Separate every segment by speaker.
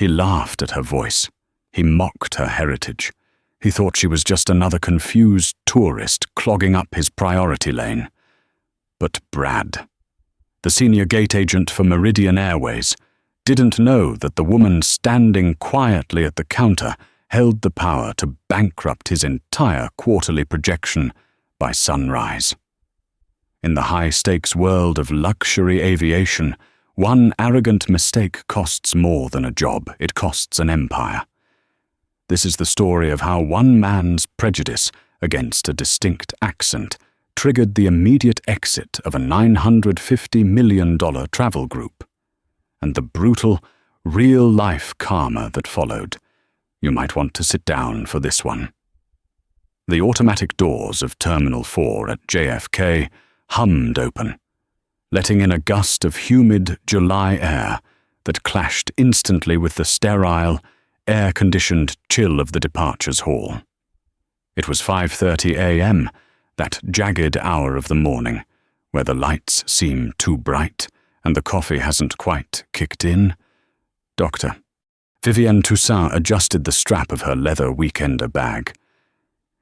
Speaker 1: He laughed at her voice. He mocked her heritage. He thought she was just another confused tourist clogging up his priority lane. But Brad, the senior gate agent for Meridian Airways, didn't know that the woman standing quietly at the counter held the power to bankrupt his entire quarterly projection by sunrise. In the high-stakes world of luxury aviation, one arrogant mistake costs more than a job. It costs an empire. This is the story of how one man's prejudice against a distinct accent triggered the immediate exit of a $950 million travel group, and the brutal, real-life karma that followed. You might want to sit down for this one. The automatic doors of Terminal 4 at JFK hummed open, letting in a gust of humid July air that clashed instantly with the sterile, air-conditioned chill of the departures hall. It was 5:30 a.m., that jagged hour of the morning, where the lights seem too bright and the coffee hasn't quite kicked in. Doctor. Vivienne Toussaint adjusted the strap of her leather weekender bag.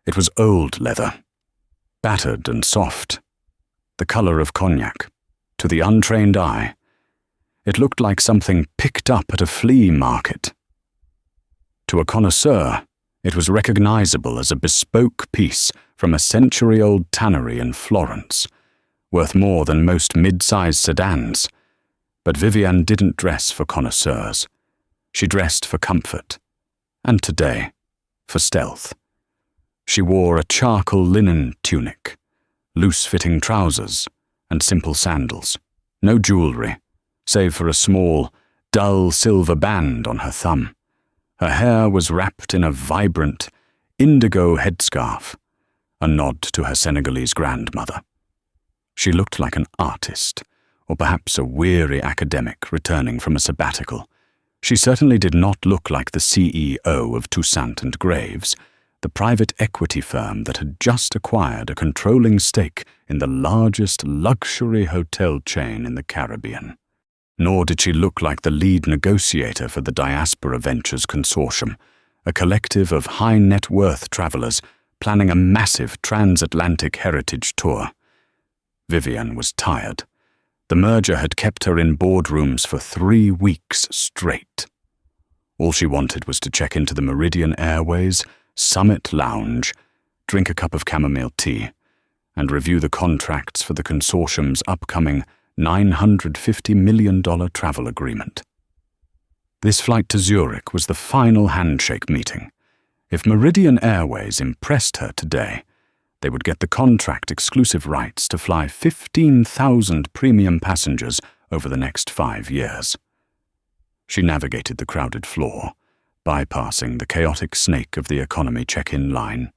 Speaker 1: It was old leather, battered and soft, the color of cognac. To the untrained eye, it looked like something picked up at a flea market. To a connoisseur, it was recognizable as a bespoke piece from a century-old tannery in Florence, worth more than most mid-sized sedans. But Vivienne didn't dress for connoisseurs. She dressed for comfort, and today, for stealth. She wore a charcoal linen tunic, loose-fitting trousers, and simple sandals. No jewelry, save for a small, dull silver band on her thumb. Her hair was wrapped in a vibrant, indigo headscarf, a nod to her Senegalese grandmother. She looked like an artist, or perhaps a weary academic returning from a sabbatical. She certainly did not look like the CEO of Toussaint & Graves, the private equity firm that had just acquired a controlling stake in the largest luxury hotel chain in the Caribbean. Nor did she look like the lead negotiator for the Diaspora Ventures Consortium, a collective of high-net-worth travelers planning a massive transatlantic heritage tour. Vivienne was tired. The merger had kept her in boardrooms for 3 weeks straight. All she wanted was to check into the Meridian Airways Summit Lounge, drink a cup of chamomile tea, and review the contracts for the consortium's upcoming $950 million travel agreement. This flight to Zurich was the final handshake meeting. If Meridian Airways impressed her today, they would get the contract-exclusive rights to fly 15,000 premium passengers over the next 5 years. She navigated the crowded floor, bypassing the chaotic snake of the economy check-in line.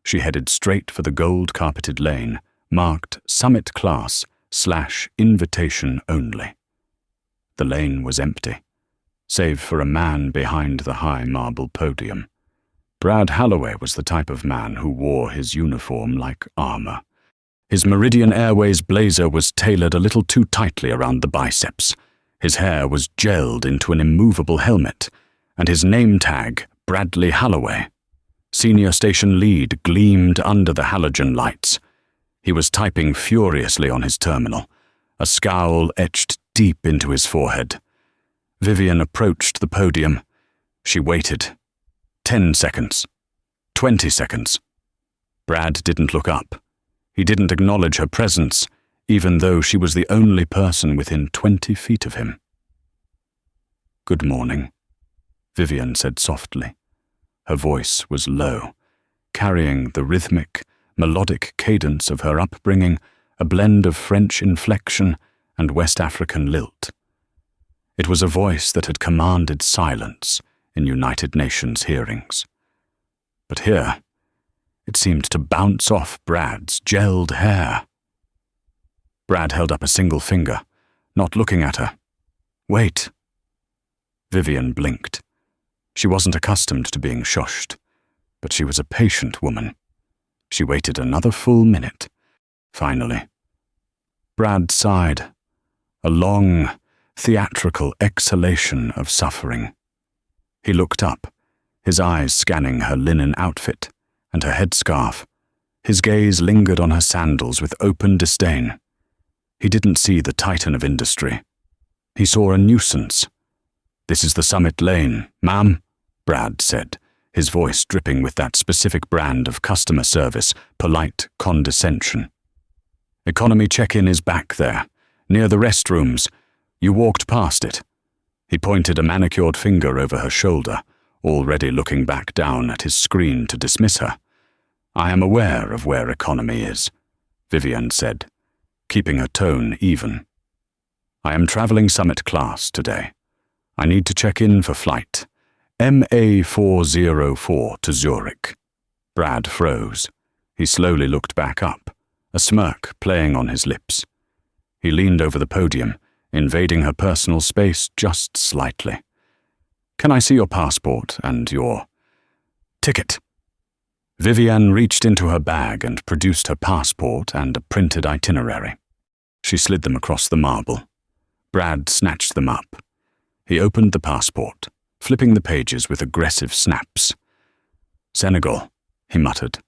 Speaker 1: She headed straight for the gold-carpeted lane, marked Summit Class/Invitation Only. The lane was empty, save for a man behind the high marble podium. Brad Holloway was the type of man who wore his uniform like armor. His Meridian Airways blazer was tailored a little too tightly around the biceps. His hair was gelled into an immovable helmet, and his name tag, Bradley Holloway, senior station lead, gleamed under the halogen lights. He was typing furiously on his terminal, a scowl etched deep into his forehead. Vivienne approached the podium. She waited. 10 seconds. 20 seconds. Brad didn't look up. He didn't acknowledge her presence, even though she was the only person within 20 feet of him. "Good morning," Vivienne said softly. Her voice was low, carrying the rhythmic, melodic cadence of her upbringing, a blend of French inflection and West African lilt. It was a voice that had commanded silence in United Nations hearings. But here, it seemed to bounce off Brad's gelled hair. Brad held up a single finger, not looking at her. "Wait." Vivienne blinked. She wasn't accustomed to being shushed, but she was a patient woman. She waited another full minute. Finally, Brad sighed, a long, theatrical exhalation of suffering. He looked up, his eyes scanning her linen outfit and her headscarf. His gaze lingered on her sandals with open disdain. He didn't see the titan of industry. He saw a nuisance. "This is the Summit Lane, ma'am," Brad said, his voice dripping with that specific brand of customer service, polite condescension. "Economy check-in is back there, near the restrooms. You walked past it." He pointed a manicured finger over her shoulder, already looking back down at his screen to dismiss her. "I am aware of where economy is," Vivian said, keeping her tone even. "I am traveling Summit class today. I need to check in for flight MA404 to Zurich." Brad froze. He slowly looked back up, a smirk playing on his lips. He leaned over the podium, invading her personal space just slightly. "Can I see your passport and your ticket?" Vivian reached into her bag and produced her passport and a printed itinerary. She slid them across the marble. Brad snatched them up. He opened the passport, flipping the pages with aggressive snaps. "Senegal," he muttered,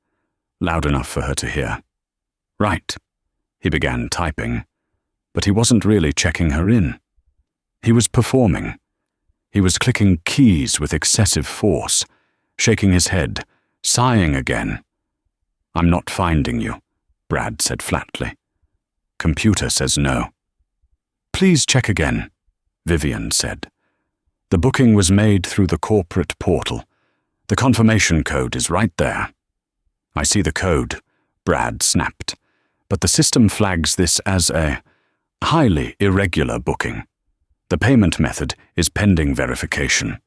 Speaker 1: loud enough for her to hear. "Right." He began typing, but he wasn't really checking her in. He was performing. He was clicking keys with excessive force, shaking his head, sighing again. "I'm not finding you," Brad said flatly. "Computer says no." "Please check again," Vivian said. "The booking was made through the corporate portal. The confirmation code is right there." "I see the code," Brad snapped, "but the system flags this as a highly irregular booking. The payment method is pending verification.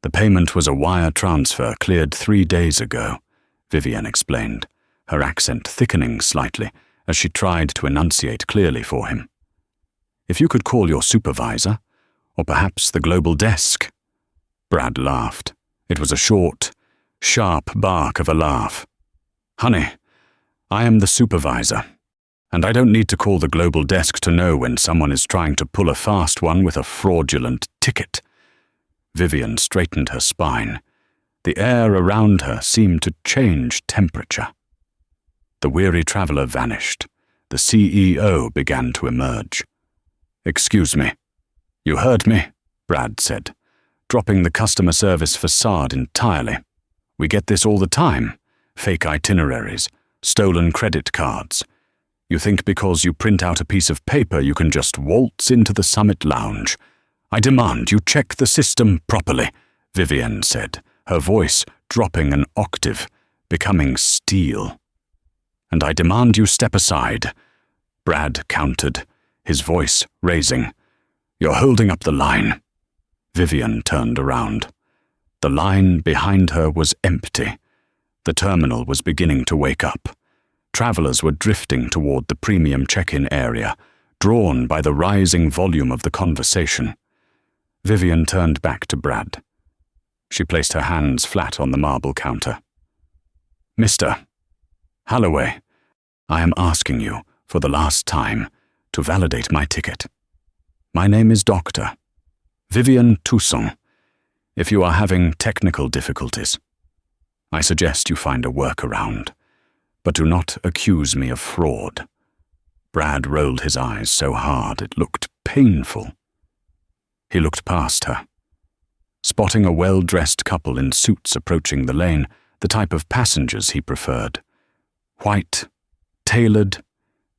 Speaker 1: The payment was a wire transfer cleared 3 days ago," Vivian explained, her accent thickening slightly as she tried to enunciate clearly for him. "If you could call your supervisor, or perhaps the global desk." Brad laughed. It was a short, sharp bark of a laugh. "Honey, I am the supervisor. And I don't need to call the global desk to know when someone is trying to pull a fast one with a fraudulent ticket." Vivian straightened her spine. The air around her seemed to change temperature. The weary traveler vanished. The CEO began to emerge. "Excuse me." "You heard me," Brad said, dropping the customer service facade entirely. "We get this all the time. Fake itineraries, stolen credit cards. You think because you print out a piece of paper you can just waltz into the Summit Lounge. I demand you check the system properly," Vivian said, her voice dropping an octave, becoming steel. "And I demand you step aside," Brad countered, his voice raising. "You're holding up the line." Vivian turned around. The line behind her was empty. The terminal was beginning to wake up. Travelers were drifting toward the premium check-in area, drawn by the rising volume of the conversation. Vivian turned back to Brad. She placed her hands flat on the marble counter. "Mr. Holloway, I am asking you, for the last time, to validate my ticket. My name is Dr. Vivian Toussaint. If you are having technical difficulties, I suggest you find a workaround. But do not accuse me of fraud." Brad rolled his eyes so hard it looked painful. He looked past her. Spotting a well-dressed couple in suits approaching the lane, the type of passengers he preferred. White, tailored,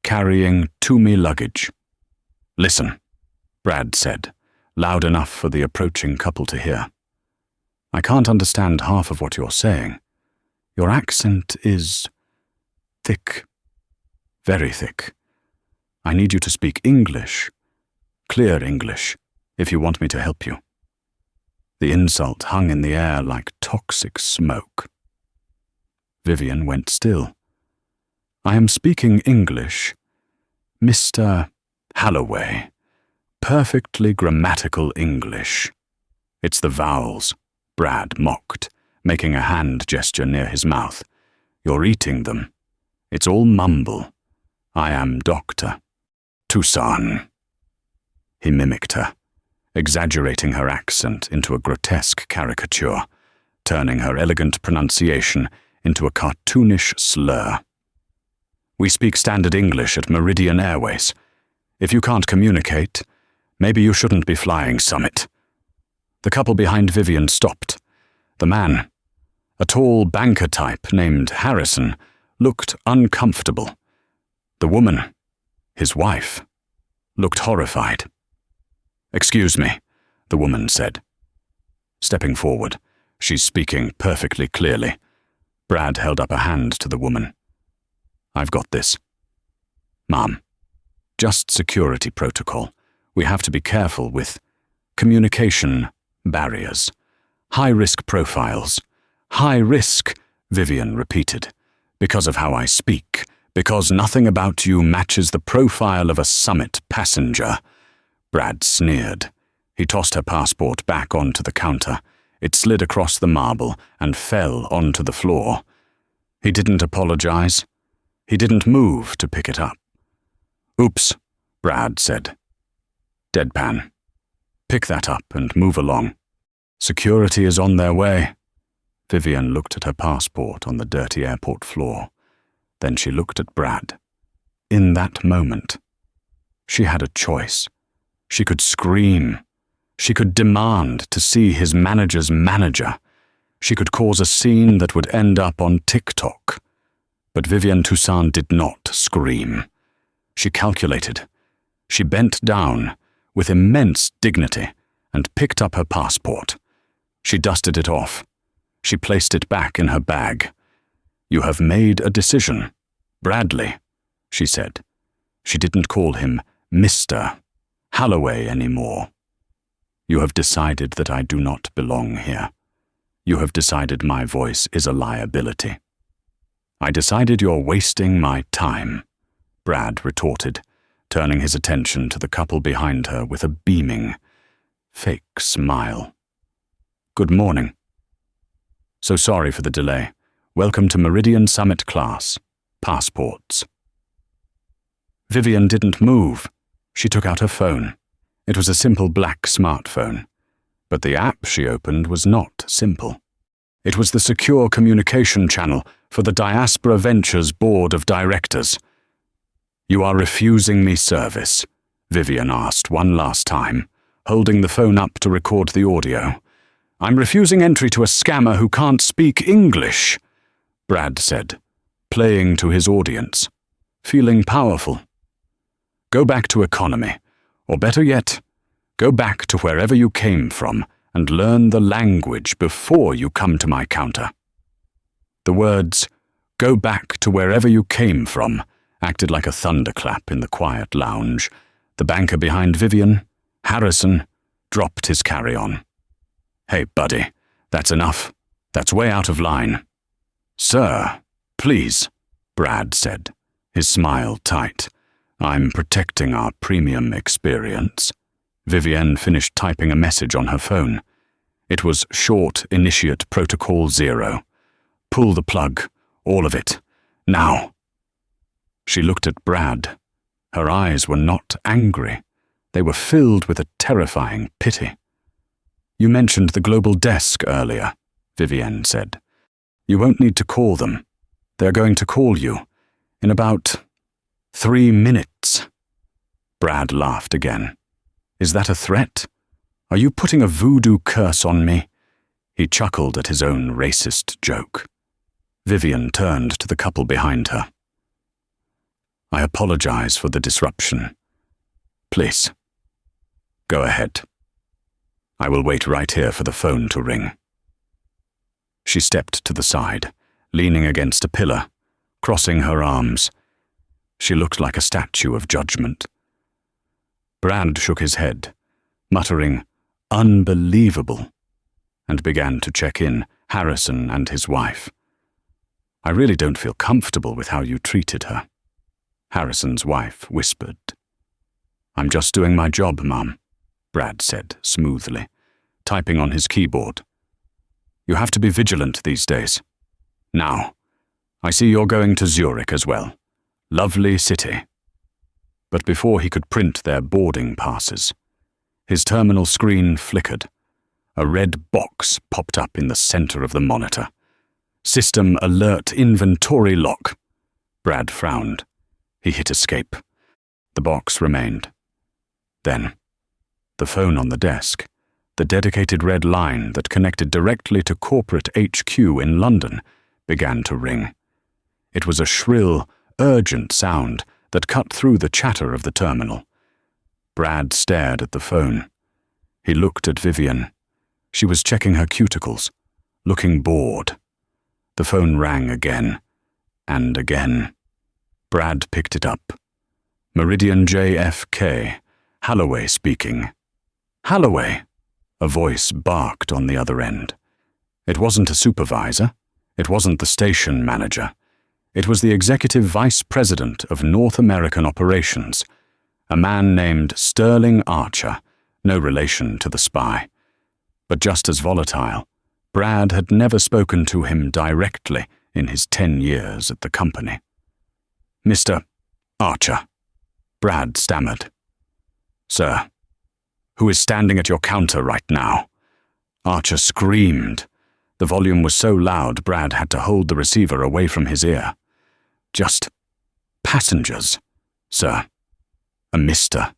Speaker 1: carrying Tumi luggage. "Listen," Brad said, loud enough for the approaching couple to hear. "I can't understand half of what you're saying. Your accent is thick, very thick. I need you to speak English, clear English, if you want me to help you." The insult hung in the air like toxic smoke. Vivian went still. "I am speaking English, Mr. Holloway. Perfectly grammatical English." "It's the vowels," Brad mocked, making a hand gesture near his mouth. "You're eating them. It's all mumble. I am Dr. Toussaint." He mimicked her. exaggerating her accent into a grotesque caricature, turning her elegant pronunciation into a cartoonish slur. "We speak standard English at Meridian Airways. If you can't communicate, maybe you shouldn't be flying Summit." The couple behind Vivian stopped. The man, a tall banker type named Harrison, looked uncomfortable. The woman, his wife, looked horrified. "Excuse me," the woman said. Stepping forward, she's speaking perfectly clearly. Brad held up a hand to the woman. "I've got this." "Ma'am, just security protocol. We have to be careful with communication barriers. High-risk profiles. High risk," Vivian repeated, "because of how I speak, because nothing about you matches the profile of a Summit passenger." Brad sneered. He tossed her passport back onto the counter. It slid across the marble and fell onto the floor. He didn't apologize. He didn't move to pick it up. "Oops," Brad said. Deadpan. "Pick that up and move along. Security is on their way." Vivian looked at her passport on the dirty airport floor. Then she looked at Brad. In that moment, she had a choice. She could scream. She could demand to see his manager's manager. She could cause a scene that would end up on TikTok. But Vivian Toussaint did not scream. She calculated. She bent down with immense dignity and picked up her passport. She dusted it off. She placed it back in her bag. "You have made a decision, Bradley," she said. She didn't call him Mr. Holloway anymore. "You have decided that I do not belong here. You have decided my voice is a liability." "I decided you're wasting my time," Brad retorted, turning his attention to the couple behind her with a beaming, fake smile. "Good morning. So sorry for the delay. Welcome to Meridian Summit class. Passports." Vivian didn't move. She took out her phone. It was a simple black smartphone. But the app she opened was not simple. It was the secure communication channel for the Diaspora Ventures Board of Directors. "You are refusing me service," Vivian asked one last time, holding the phone up to record the audio. "I'm refusing entry to a scammer who can't speak English," Brad said, playing to his audience, feeling powerful. "Go back to economy, or better yet, go back to wherever you came from and learn the language before you come to my counter." The words, "go back to wherever you came from," acted like a thunderclap in the quiet lounge. The banker behind Vivian, Harrison, dropped his carry-on. "Hey, buddy, that's enough. That's way out of line." "Sir, please," Brad said, his smile tight. "I'm protecting our premium experience." Vivienne finished typing a message on her phone. It was short Initiate Protocol 0. "Pull the plug, all of it, now." She looked at Brad. Her eyes were not angry. They were filled with a terrifying pity. "You mentioned the global desk earlier," Vivienne said. "You won't need to call them. They're going to call you in about 3 minutes. Brad laughed again. "Is that a threat? Are you putting a voodoo curse on me?" He chuckled at his own racist joke. Vivian turned to the couple behind her. "I apologize for the disruption. Please, go ahead. I will wait right here for the phone to ring." She stepped to the side, leaning against a pillar, crossing her arms. She looked like a statue of judgment. Brad shook his head, muttering, "Unbelievable," and began to check in Harrison and his wife. "I really don't feel comfortable with how you treated her," Harrison's wife whispered. "I'm just doing my job, Mum," Brad said smoothly, typing on his keyboard. "You have to be vigilant these days. Now, I see you're going to Zurich as well. Lovely city." But before he could print their boarding passes, His terminal screen flickered. A red box popped up in the center of the monitor. System alert inventory lock. Brad frowned. He hit escape. The box remained. Then, the phone on the desk, the dedicated red line that connected directly to corporate HQ in London, began to ring. It was a shrill, urgent sound that cut through the chatter of the terminal. Brad stared at the phone. He looked at Vivian. She was checking her cuticles, looking bored. The phone rang again, and again. Brad picked it up. Meridian JFK, Holloway speaking. Holloway, a voice barked on the other end. It wasn't a supervisor. It wasn't the station manager. It was the executive vice president of North American operations, a man named Sterling Archer, no relation to the spy. But just as volatile, Brad had never spoken to him directly in his 10 years at the company. "Mr. Archer," Brad stammered. "Sir, who is standing at your counter right now?" Archer screamed. The volume was so loud Brad had to hold the receiver away from his ear. "Just passengers, sir. A Mr.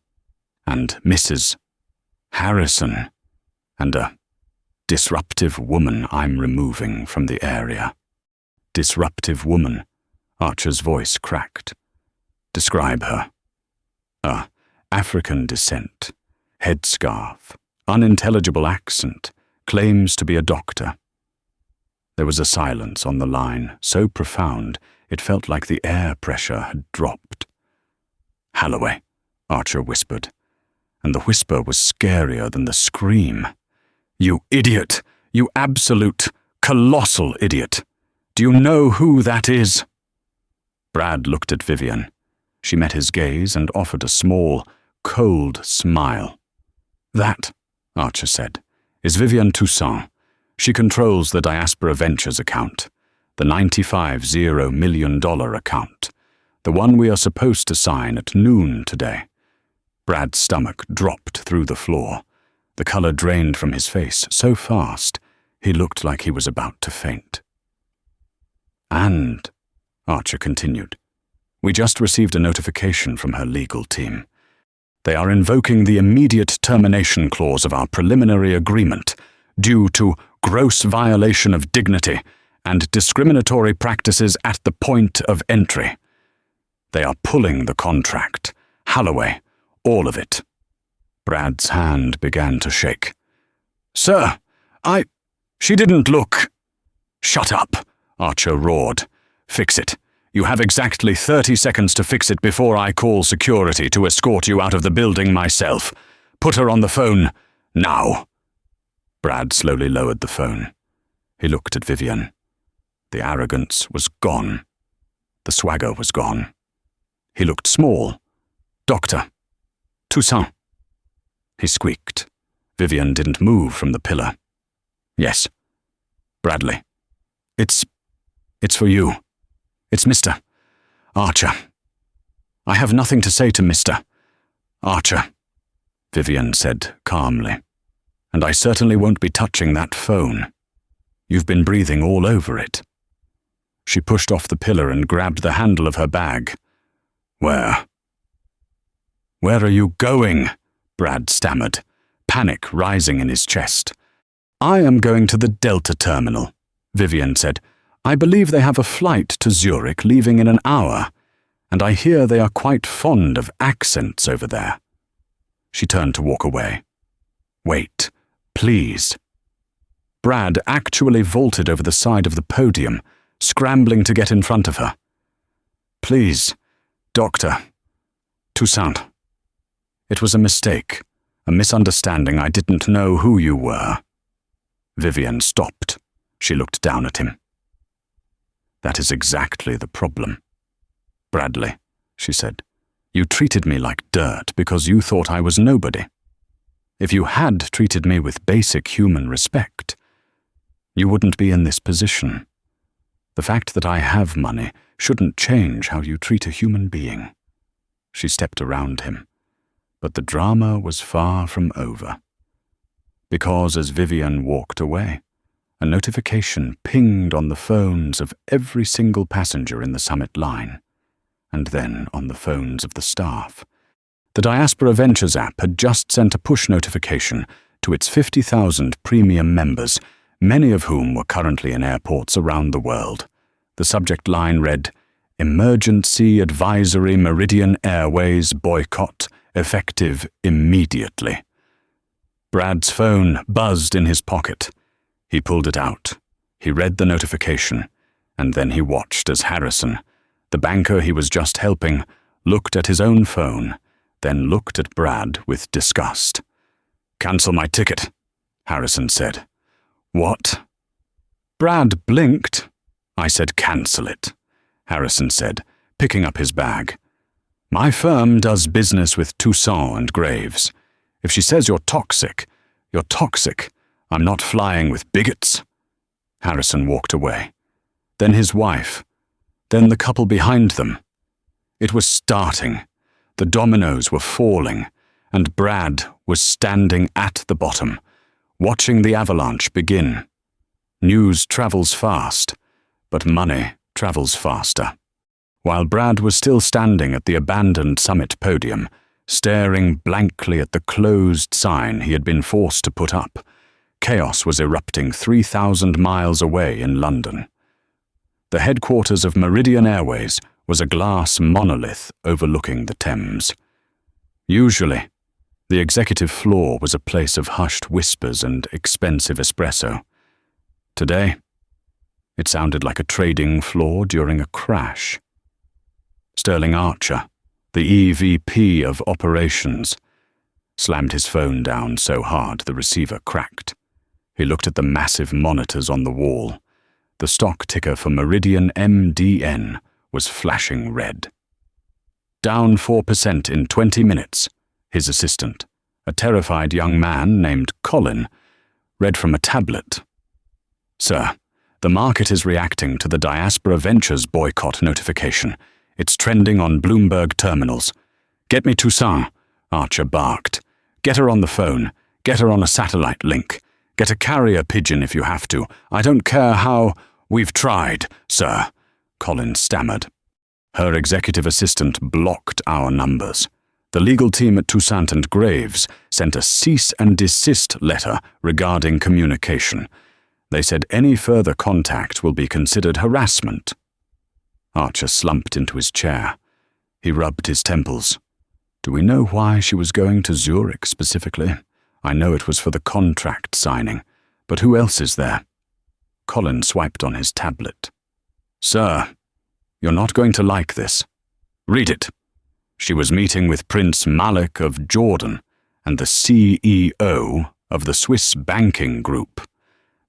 Speaker 1: and Mrs. Harrison, and a disruptive woman I'm removing from the area." "Disruptive woman," Archer's voice cracked. "Describe her." African descent, headscarf, unintelligible accent, claims to be a doctor." There was a silence on the line, so profound it felt like the air pressure had dropped. "Holloway," Archer whispered, and the whisper was scarier than the scream. "You idiot! You absolute, colossal idiot! Do you know who that is?" Brad looked at Vivian. She met his gaze and offered a small, cold smile. "That," Archer said, "is Vivian Toussaint. She controls the Diaspora Ventures account, the $95 million account, the one we are supposed to sign at noon today." Brad's stomach dropped through the floor. The color drained from his face so fast, he looked like he was about to faint. "And," Archer continued, "we just received a notification from her legal team. They are invoking the immediate termination clause of our preliminary agreement due to gross violation of dignity and discriminatory practices at the point of entry. They are pulling the contract. Holloway, all of it." Brad's hand began to shake. "Sir, she didn't look—" "Shut up," Archer roared. "Fix it. You have exactly 30 seconds to fix it before I call security to escort you out of the building myself. Put her on the phone, now." Brad slowly lowered the phone. He looked at Vivian. The arrogance was gone. The swagger was gone. He looked small. "Doctor. Toussaint." He squeaked. Vivian didn't move from the pillar. "Yes. Bradley. It's for you. It's Mr. Archer. I have nothing to say to Mr. Archer," Vivian said calmly. "And I certainly won't be touching that phone. You've been breathing all over it." She pushed off the pillar and grabbed the handle of her bag. Where are you going?" Brad stammered, panic rising in his chest. "I am going to the Delta terminal," Vivian said. "I believe they have a flight to Zurich leaving in an hour, and I hear they are quite fond of accents over there." She turned to walk away. "Wait, please." Brad actually vaulted over the side of the podium, scrambling to get in front of her. "Please, Dr. Toussaint. It was a mistake, a misunderstanding. I didn't know who you were." Vivian stopped. She looked down at him. "That is exactly the problem. Bradley," she said, "you treated me like dirt because you thought I was nobody. If you had treated me with basic human respect, you wouldn't be in this position. The fact that I have money shouldn't change how you treat a human being." She stepped around him. But the drama was far from over. Because as Vivian walked away, a notification pinged on the phones of every single passenger in the Summit line, and then on the phones of the staff. The Diaspora Ventures app had just sent a push notification to its 50,000 premium members, many of whom were currently in airports around the world. The subject line read, "Emergency Advisory Meridian Airways Boycott, effective immediately." Brad's phone buzzed in his pocket. He pulled it out. He read the notification, and then he watched as Harrison, the banker he was just helping, looked at his own phone, then looked at Brad with disgust. "Cancel my ticket," Harrison said. "What?" Brad blinked. "I said cancel it," Harrison said, picking up his bag. "My firm does business with Toussaint and Graves. If she says you're toxic, you're toxic. I'm not flying with bigots." Harrison walked away. Then his wife. Then the couple behind them. It was starting. The dominoes were falling, and Brad was standing at the bottom, watching the avalanche begin. News travels fast, but money travels faster. While Brad was still standing at the abandoned Summit podium, staring blankly at the closed sign he had been forced to put up, chaos was erupting 3,000 miles away in London. The headquarters of Meridian Airways was a glass monolith overlooking the Thames. Usually, the executive floor was a place of hushed whispers and expensive espresso. Today, it sounded like a trading floor during a crash. Sterling Archer, the EVP of Operations, slammed his phone down so hard the receiver cracked. He looked at the massive monitors on the wall. The stock ticker for Meridian MDN was flashing red. "Down 4% in 20 minutes, his assistant, a terrified young man named Colin, read from a tablet. "Sir, the market is reacting to the Diaspora Ventures boycott notification. It's trending on Bloomberg terminals. Get me Toussaint," Archer barked. "Get her on the phone. Get her on a satellite link. Get a carrier pigeon if you have to. I don't care how—" "We've tried, sir," Colin stammered. Her executive assistant blocked our numbers. The legal team at Toussaint and Graves sent a cease and desist letter regarding communication. They said any further contact will be considered harassment. Archer slumped into his chair. He rubbed his temples. "Do we know why she was going to Zurich specifically? I know it was for the contract signing, but who else is there?" Colin swiped on his tablet. "Sir, you're not going to like this. Read it. She was meeting with Prince Malik of Jordan and the CEO of the Swiss banking group.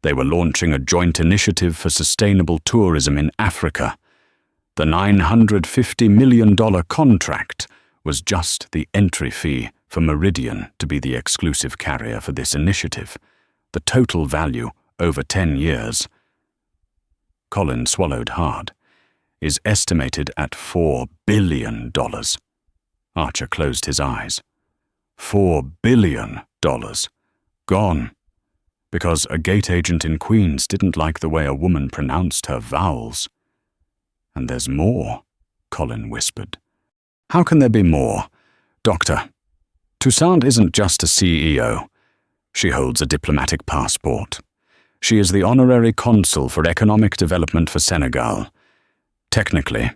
Speaker 1: They were launching a joint initiative for sustainable tourism in Africa. The $950 million contract was just the entry fee for Meridian to be the exclusive carrier for this initiative. The total value over 10 years, Colin swallowed hard, is estimated at $4 billion. Archer closed his eyes. $4 billion. Gone. Because a gate agent in Queens didn't like the way a woman pronounced her vowels. "And there's more," Colin whispered. "How can there be more? Doctor, Toussaint isn't just a CEO. She holds a diplomatic passport. She is the honorary consul for economic development for Senegal. Technically,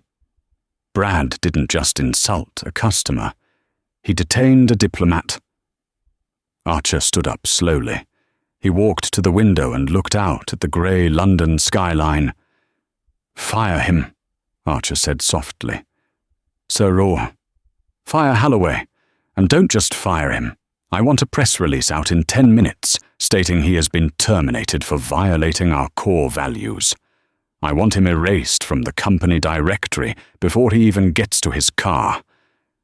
Speaker 1: Brad didn't just insult a customer. He detained a diplomat." Archer stood up slowly. He walked to the window and looked out at the grey London skyline. "Fire him," Archer said softly. "Sir Raw, fire Holloway, and don't just fire him. I want a press release out in 10 minutes stating he has been terminated for violating our core values. I want him erased from the company directory before he even gets to his car.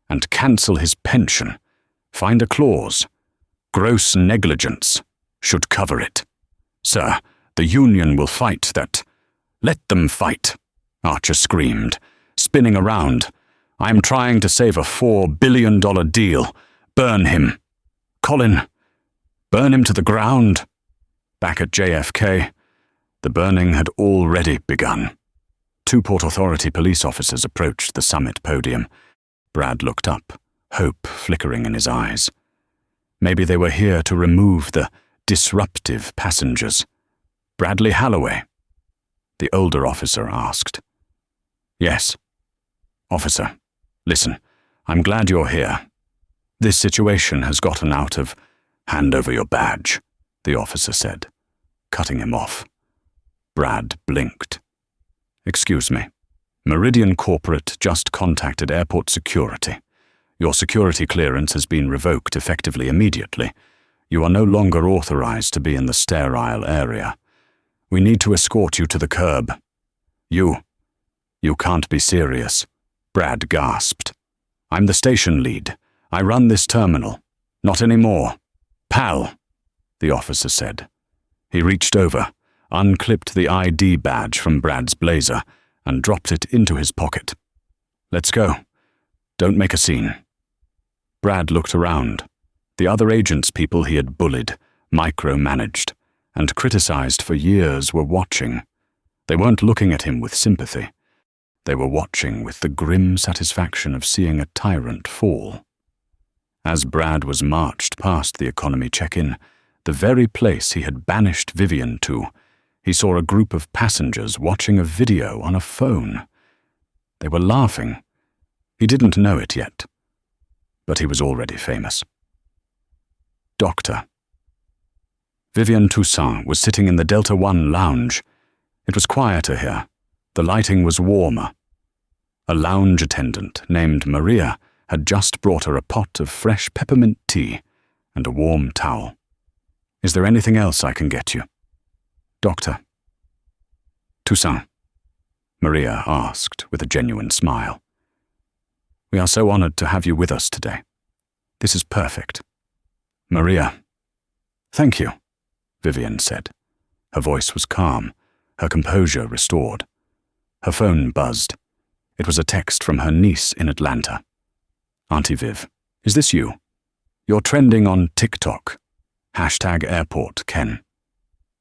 Speaker 1: And cancel his pension. Find a clause. Gross negligence should cover it. Sir, the union will fight that." "Let them fight," Archer screamed, spinning around. "I am trying to save a $4 billion deal. Burn him. Colin, burn him to the ground. Back at JFK, the burning had already begun. 2 Port Authority police officers approached the summit podium. Brad looked up, hope flickering in his eyes. Maybe they were here to remove the disruptive passengers. Bradley Halloway? The older officer asked. Yes. Officer, listen, I'm glad you're here. This situation has gotten out of... Hand over your badge, the officer said, cutting him off. Brad blinked. Excuse me. Meridian Corporate just contacted airport security. Your security clearance has been revoked effectively immediately. You are no longer authorized to be in the sterile area. We need to escort you to the curb. You can't be serious, Brad gasped. I'm the station lead. I run this terminal. Not anymore. Pal, the officer said. He reached over, unclipped the ID badge from Brad's blazer, and dropped it into his pocket. Let's go. Don't make a scene. Brad looked around. The other agents people he had bullied, micromanaged, and criticized for years were watching. They weren't looking at him with sympathy. They were watching with the grim satisfaction of seeing a tyrant fall. As Brad was marched past the economy check-in, the very place he had banished Vivian to, he saw a group of passengers watching a video on a phone. They were laughing. He didn't know it yet, but he was already famous. Doctor. Vivian Toussaint was sitting in the Delta One lounge. It was quieter here. The lighting was warmer. A lounge attendant named Maria had just brought her a pot of fresh peppermint tea and a warm towel. Is there anything else I can get you? Doctor. Toussaint, Maria asked with a genuine smile. We are so honored to have you with us today. This is perfect. Maria. Thank you, Vivian said. Her voice was calm, her composure restored. Her phone buzzed. It was a text from her niece in Atlanta. Auntie Viv, is this you? You're trending on TikTok. #airport Ken.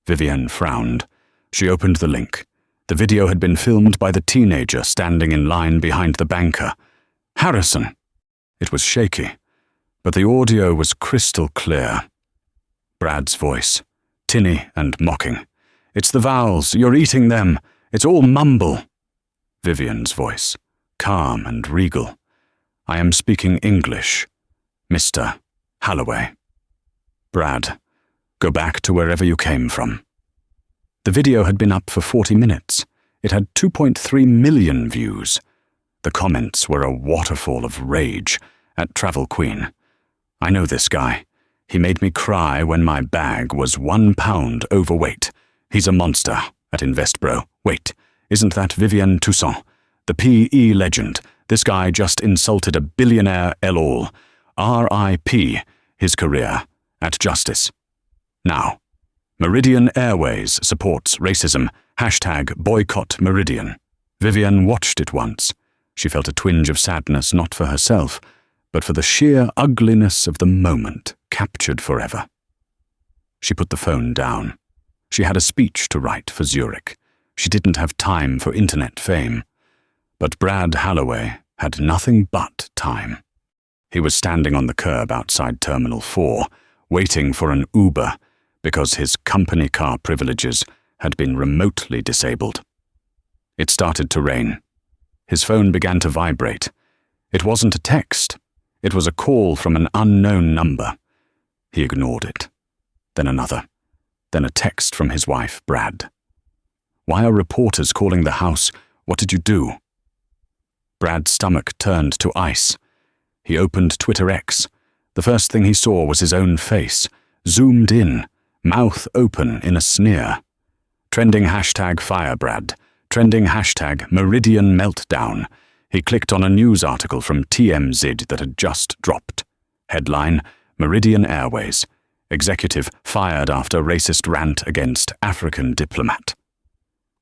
Speaker 1: Vivian frowned. She opened the link. The video had been filmed by the teenager standing in line behind the banker. Harrison. It was shaky, but the audio was crystal clear. Brad's voice, tinny and mocking. It's the vowels, you're eating them. It's all mumble. Vivian's voice, calm and regal. I am speaking English, Mr. Halloway. Brad, go back to wherever you came from. The video had been up for 40 minutes. It had 2.3 million views. The comments were a waterfall of rage at Travel Queen. I know this guy. He made me cry when my bag was 1 pound overweight. He's a monster at Investbro. Wait, isn't that Vivian Toussaint? The PE legend. This guy just insulted a billionaire el-all. R.I.P. his career at Justice. Now, Meridian Airways supports racism. #boycott Meridian. Vivian watched it once. She felt a twinge of sadness not for herself, but for the sheer ugliness of the moment captured forever. She put the phone down. She had a speech to write for Zurich. She didn't have time for internet fame. But Brad Halloway had nothing but time. He was standing on the curb outside Terminal 4, waiting for an Uber because his company car privileges had been remotely disabled. It started to rain. His phone began to vibrate. It wasn't a text. It was a call from an unknown number. He ignored it. Then another. Then a text from his wife, Brad. Why are reporters calling the house? What did you do? Brad's stomach turned to ice. He opened Twitter X. The first thing he saw was his own face, zoomed in, mouth open in a sneer. Trending #FireBrad. Trending #Meridian Meltdown. He clicked on a news article from TMZ that had just dropped. Headline, Meridian Airways. Executive fired after racist rant against African diplomat.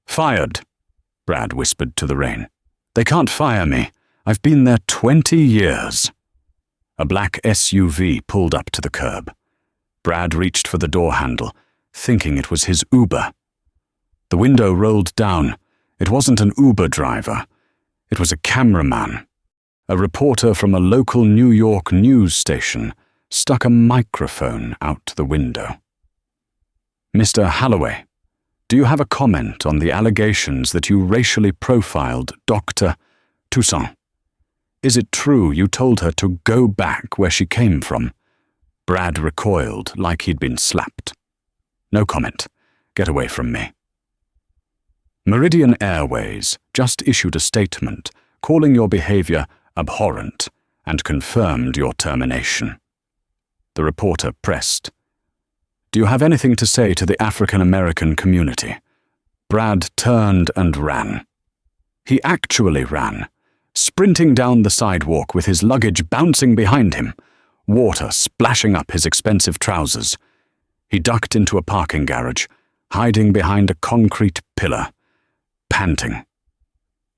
Speaker 1: Fired, Brad whispered to the rain. They can't fire me. I've been there 20 years. A black SUV pulled up to the curb. Brad reached for the door handle, thinking it was his Uber. The window rolled down. It wasn't an Uber driver. It was a cameraman. A reporter from a local New York news station stuck a microphone out the window. "Mr. Holloway, do you have a comment on the allegations that you racially profiled Dr. Toussaint? Is it true you told her to go back where she came from?" Brad recoiled like he'd been slapped. "No comment. Get away from me." Meridian Airways just issued a statement calling your behavior abhorrent and confirmed your termination. The reporter pressed. "Do you have anything to say to the African American community?" Brad turned and ran. He actually ran, sprinting down the sidewalk with his luggage bouncing behind him, water splashing up his expensive trousers. He ducked into a parking garage, hiding behind a concrete pillar, panting.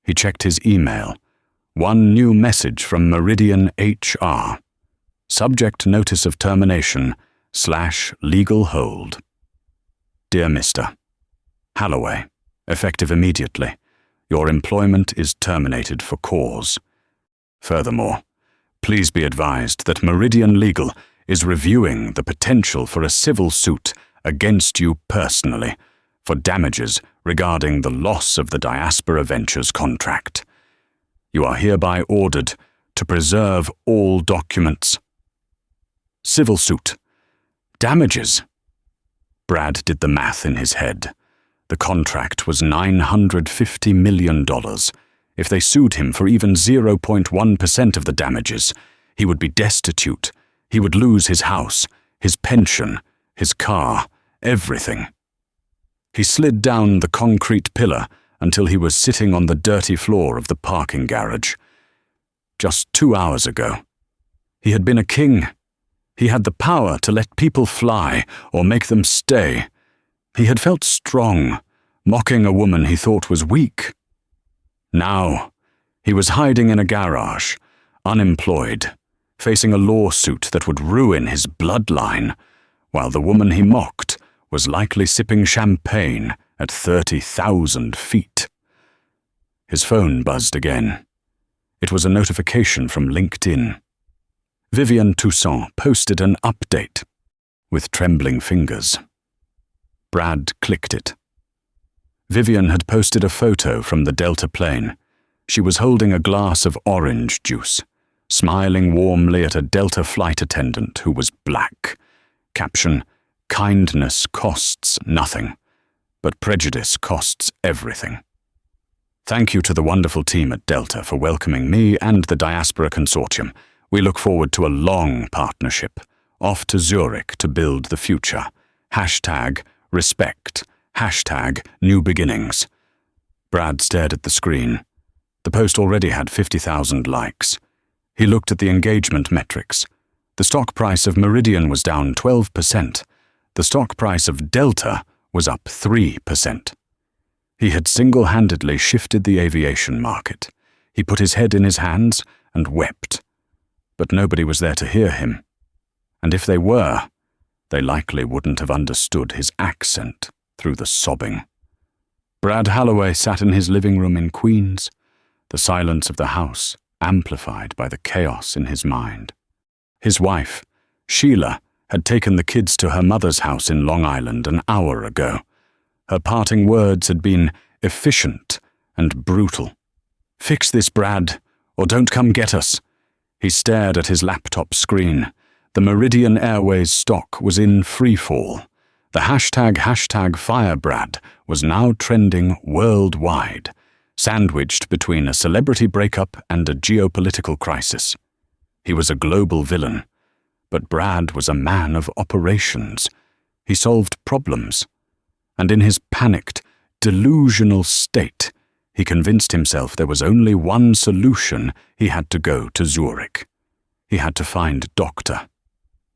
Speaker 1: He checked his email. One new message from Meridian HR. Subject notice of termination / legal hold. Dear Mr. Holloway, effective immediately. Your employment is terminated for cause. Furthermore, please be advised that Meridian Legal is reviewing the potential for a civil suit against you personally for damages regarding the loss of the Diaspora Ventures contract. You are hereby ordered to preserve all documents. Civil suit. Damages. Brad did the math in his head. The contract was $950 million. If they sued him for even 0.1% of the damages, he would be destitute. He would lose his house, his pension, his car, everything. He slid down the concrete pillar until he was sitting on the dirty floor of the parking garage. Just 2 hours ago, he had been a king. He had the power to let people fly or make them stay. He had felt strong, mocking a woman he thought was weak. Now, he was hiding in a garage, unemployed, facing a lawsuit that would ruin his bloodline, while the woman he mocked was likely sipping champagne at 30,000 feet. His phone buzzed again. It was a notification from LinkedIn. Vivian Toussaint posted an update with trembling fingers. Brad clicked it. Vivian had posted a photo from the Delta plane. She was holding a glass of orange juice, smiling warmly at a Delta flight attendant who was black. Caption, "Kindness costs nothing, but prejudice costs everything. Thank you to the wonderful team at Delta for welcoming me and the Diaspora Consortium. We look forward to a long partnership. Off to Zurich to build the future. #respect. #new beginnings." Brad stared at the screen. The post already had 50,000 likes. He looked at the engagement metrics. The stock price of Meridian was down 12%. The stock price of Delta was up 3%. He had single-handedly shifted the aviation market. He put his head in his hands and wept. But nobody was there to hear him. And if they were, they likely wouldn't have understood his accent through the sobbing. Brad Holloway sat in his living room in Queens, the silence of the house amplified by the chaos in his mind. His wife, Sheila, had taken the kids to her mother's house in Long Island an hour ago. Her parting words had been efficient and brutal. "Fix this, Brad, or don't come get us." He stared at his laptop screen. The Meridian Airways stock was in freefall. The #FireBrad was now trending worldwide, sandwiched between a celebrity breakup and a geopolitical crisis. He was a global villain, but Brad was a man of operations. He solved problems. And in his panicked, delusional state, he convinced himself there was only one solution. He had to go to Zurich. He had to find Dr.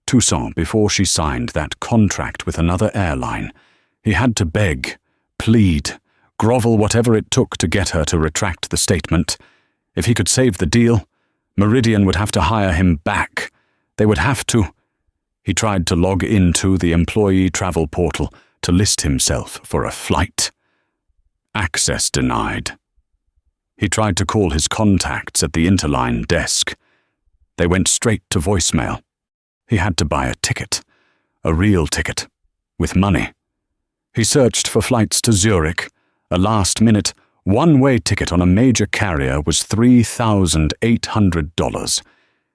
Speaker 1: Toussaint before she signed that contract with another airline. He had to beg, plead, grovel, whatever it took to get her to retract the statement. If he could save the deal, Meridian would have to hire him back, They would have to. He tried to log into the employee travel portal to list himself for a flight. Access denied. He tried to call his contacts at the interline desk. They went straight to voicemail. He had to buy a ticket, a real ticket, with money. He searched for flights to Zurich. A last-minute, one-way ticket on a major carrier was $3,800.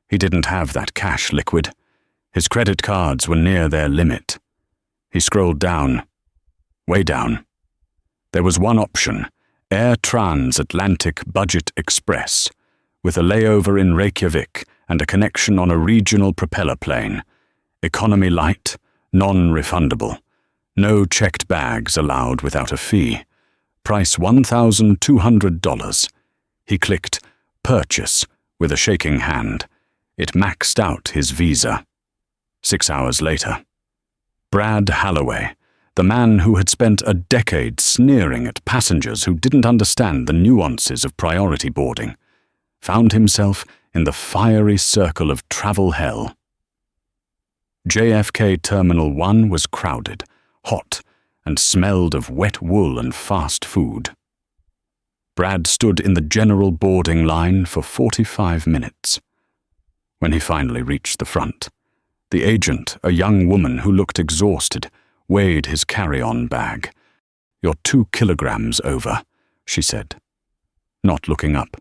Speaker 1: He didn't have that cash liquid. His credit cards were near their limit. He scrolled down, way down. There was one option, Air Transatlantic Budget Express, with a layover in Reykjavik and a connection on a regional propeller plane. Economy light, non-refundable. No checked bags allowed without a fee. Price $1,200. He clicked Purchase with a shaking hand. It maxed out his visa. 6 hours later, Brad Halloway, the man who had spent a decade sneering at passengers who didn't understand the nuances of priority boarding, found himself in the fiery circle of travel hell. JFK Terminal 1 was crowded, hot, and smelled of wet wool and fast food. Brad stood in the general boarding line for 45 minutes. When he finally reached the front, the agent, a young woman who looked exhausted, weighed his carry-on bag. "You're 2 kilograms over," she said, not looking up.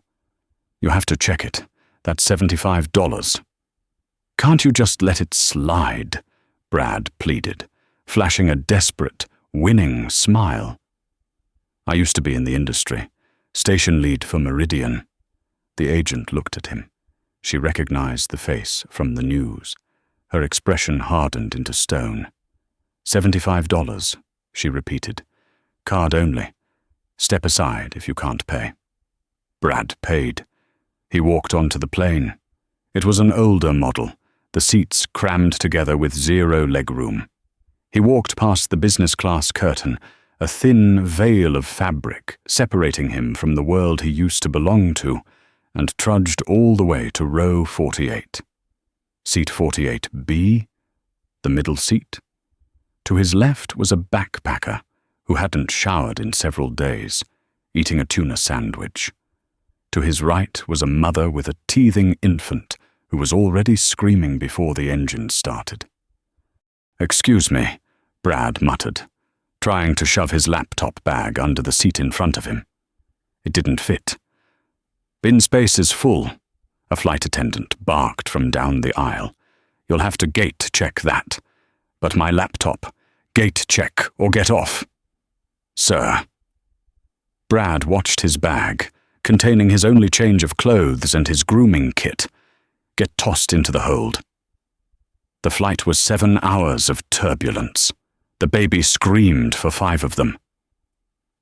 Speaker 1: "You have to check it. That's $75. "Can't you just let it slide?" Brad pleaded, flashing a desperate, winning smile. "I used to be in the industry, station lead for Meridian." The agent looked at him. She recognized the face from the news. Her expression hardened into stone. $75, she repeated. "Card only. Step aside if you can't pay." Brad paid. He walked onto the plane. It was an older model, the seats crammed together with zero legroom. He walked past the business class curtain, a thin veil of fabric separating him from the world he used to belong to, and trudged all the way to row 48. Seat 48B, the middle seat. To his left was a backpacker who hadn't showered in several days, eating a tuna sandwich. To his right was a mother with a teething infant who was already screaming before the engine started. "Excuse me," Brad muttered, trying to shove his laptop bag under the seat in front of him. It didn't fit. "Bin space is full," a flight attendant barked from down the aisle. "You'll have to gate check that. But my laptop, gate check or get off." "Sir." Brad watched his bag, containing his only change of clothes and his grooming kit, get tossed into the hold. The flight was 7 hours of turbulence. The baby screamed for 5 of them.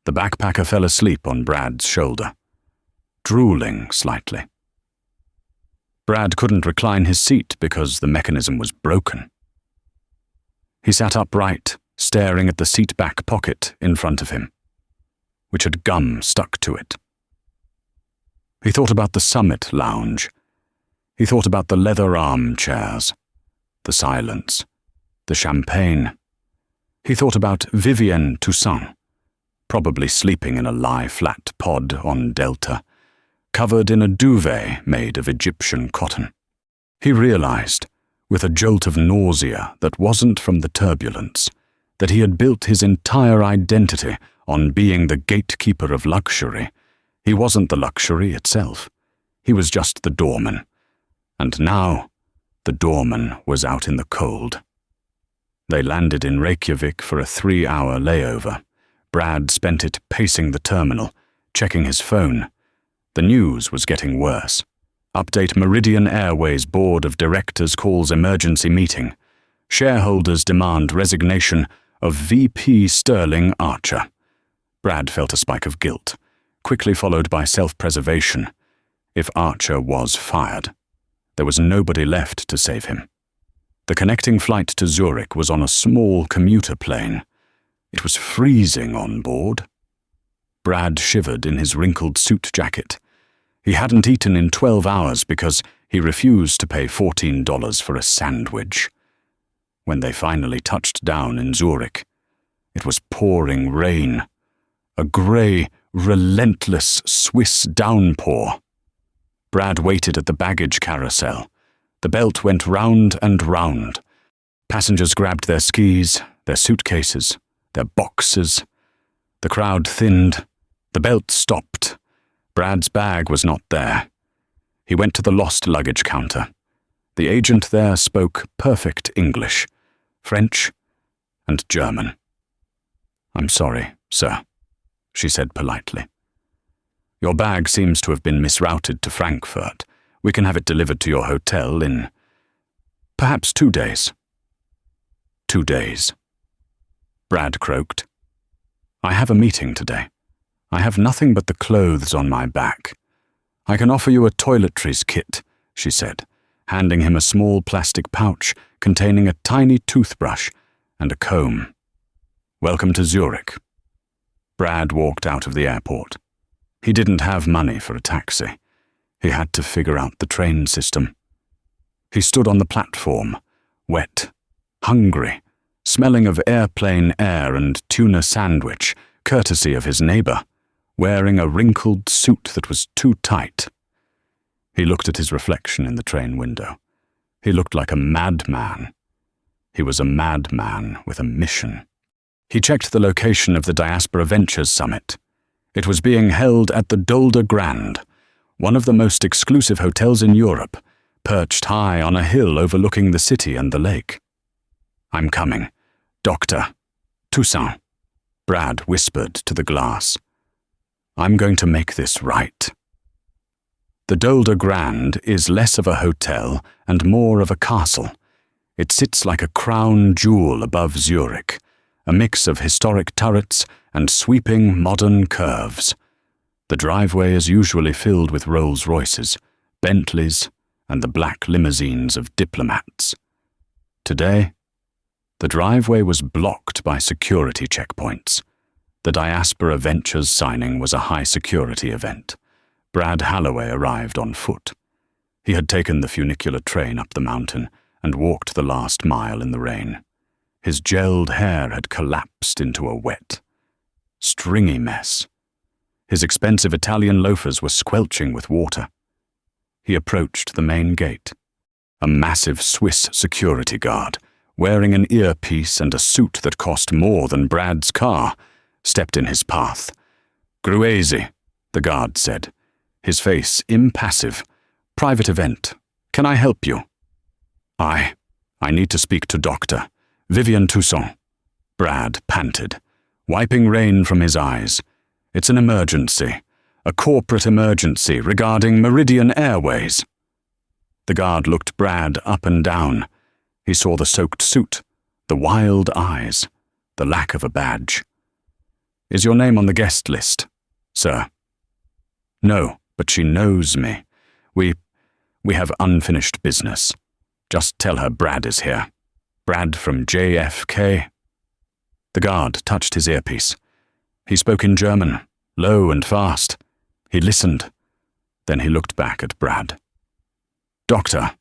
Speaker 1: The backpacker fell asleep on Brad's shoulder, drooling slightly. Brad couldn't recline his seat because the mechanism was broken. He sat upright, staring at the seat back pocket in front of him, which had gum stuck to it. He thought about the Summit Lounge. He thought about the leather armchairs, the silence, the champagne. He thought about Vivienne Toussaint, probably sleeping in a lie-flat pod on Delta, covered in a duvet made of Egyptian cotton. He realized, with a jolt of nausea that wasn't from the turbulence, that he had built his entire identity on being the gatekeeper of luxury. He wasn't the luxury itself. He was just the doorman. And now, the doorman was out in the cold. They landed in Reykjavik for a 3-hour layover. Brad spent it pacing the terminal, checking his phone. The news was getting worse. Update: Meridian Airways Board of Directors calls emergency meeting. Shareholders demand resignation of VP Sterling Archer. Brad felt a spike of guilt, quickly followed by self-preservation. If Archer was fired, there was nobody left to save him. The connecting flight to Zurich was on a small commuter plane. It was freezing on board. Brad shivered in his wrinkled suit jacket. He hadn't eaten in 12 hours because He refused to pay $14 for a sandwich. When they finally touched down in Zurich, it was pouring rain, a grey, relentless Swiss downpour. Brad waited at the baggage carousel. The belt went round and round. Passengers grabbed their skis, their suitcases, their boxes. The crowd thinned. The belt stopped. Brad's bag was not there. He went to the lost luggage counter. The agent there spoke perfect English, French, and German. "I'm sorry, sir," she said politely. "Your bag seems to have been misrouted to Frankfurt. We can have it delivered to your hotel in perhaps 2 days." 2 days. Brad croaked. "I have a meeting today. I have nothing but the clothes on my back. I can offer you a toiletries kit," she said, handing him a small plastic pouch containing a tiny toothbrush and a comb. "Welcome to Zurich." Brad walked out of the airport. He didn't have money for a taxi. He had to figure out the train system. He stood on the platform, wet, hungry, smelling of airplane air and tuna sandwich, courtesy of his neighbor, wearing a wrinkled suit that was too tight. He looked at his reflection in the train window. He looked like a madman. He was a madman with a mission. He checked the location of the Diaspora Ventures Summit. It was being held at the Dolder Grand, one of the most exclusive hotels in Europe, perched high on a hill overlooking the city and the lake. "I'm coming. Doctor. Toussaint," Brad whispered to the glass. "I'm going to make this right." The Dolder Grand is less of a hotel and more of a castle. It sits like a crown jewel above Zurich, a mix of historic turrets and sweeping modern curves. The driveway is usually filled with Rolls-Royces, Bentleys, and the black limousines of diplomats. Today, the driveway was blocked by security checkpoints. The Diaspora Ventures signing was a high-security event. Brad Halloway arrived on foot. He had taken the funicular train up the mountain and walked the last mile in the rain. His gelled hair had collapsed into a wet, stringy mess. His expensive Italian loafers were squelching with water. He approached the main gate. A massive Swiss security guard, wearing an earpiece and a suit that cost more than Brad's car, stepped in his path. "Gruesi," the guard said, his face impassive. "Private event. Can I help you?" I need to speak to Dr. Vivian Toussaint," Brad panted, wiping rain from his eyes. "It's an emergency, a corporate emergency regarding Meridian Airways." The guard looked Brad up and down. He saw the soaked suit, the wild eyes, the lack of a badge. "Is your name on the guest list, sir?" "No, but she knows me. We have unfinished business. Just tell her Brad is here. Brad from JFK." The guard touched his earpiece. He spoke in German, low and fast. He listened. Then he looked back at Brad. "Doctor,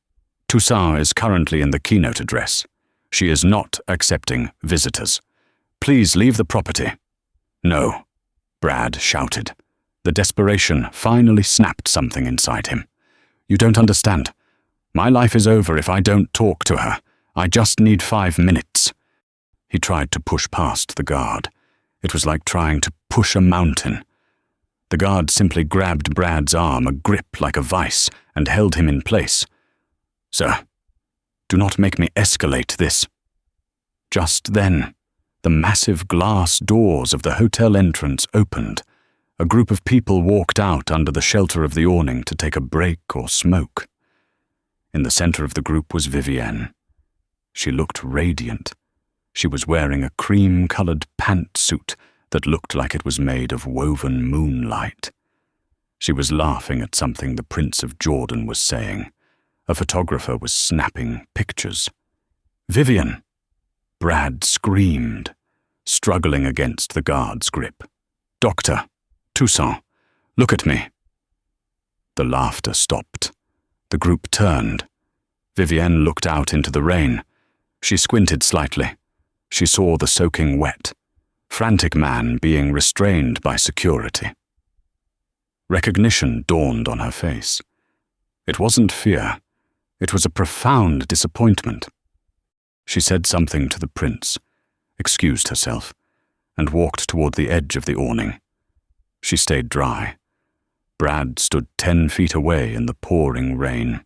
Speaker 1: Toussaint is currently in the keynote address. She is not accepting visitors. Please leave the property." "No," Brad shouted. The desperation finally snapped something inside him. "You don't understand. My life is over if I don't talk to her. I just need 5 minutes." He tried to push past the guard. It was like trying to push a mountain. The guard simply grabbed Brad's arm, a grip like a vice, and held him in place. "Sir, do not make me escalate this." Just then, the massive glass doors of the hotel entrance opened. A group of people walked out under the shelter of the awning to take a break or smoke. In the center of the group was Vivienne. She looked radiant. She was wearing a cream-colored pantsuit that looked like it was made of woven moonlight. She was laughing at something the Prince of Jordan was saying. A photographer was snapping pictures. "Vivian!" Brad screamed, struggling against the guard's grip. "Doctor, Toussaint, look at me." The laughter stopped. The group turned. Vivienne looked out into the rain. She squinted slightly. She saw the soaking wet. Frantic man being restrained by security. Recognition dawned on her face. It wasn't fear. It was a profound disappointment. She said something to the prince, excused herself, and walked toward the edge of the awning. She stayed dry. Brad stood 10 feet away in the pouring rain.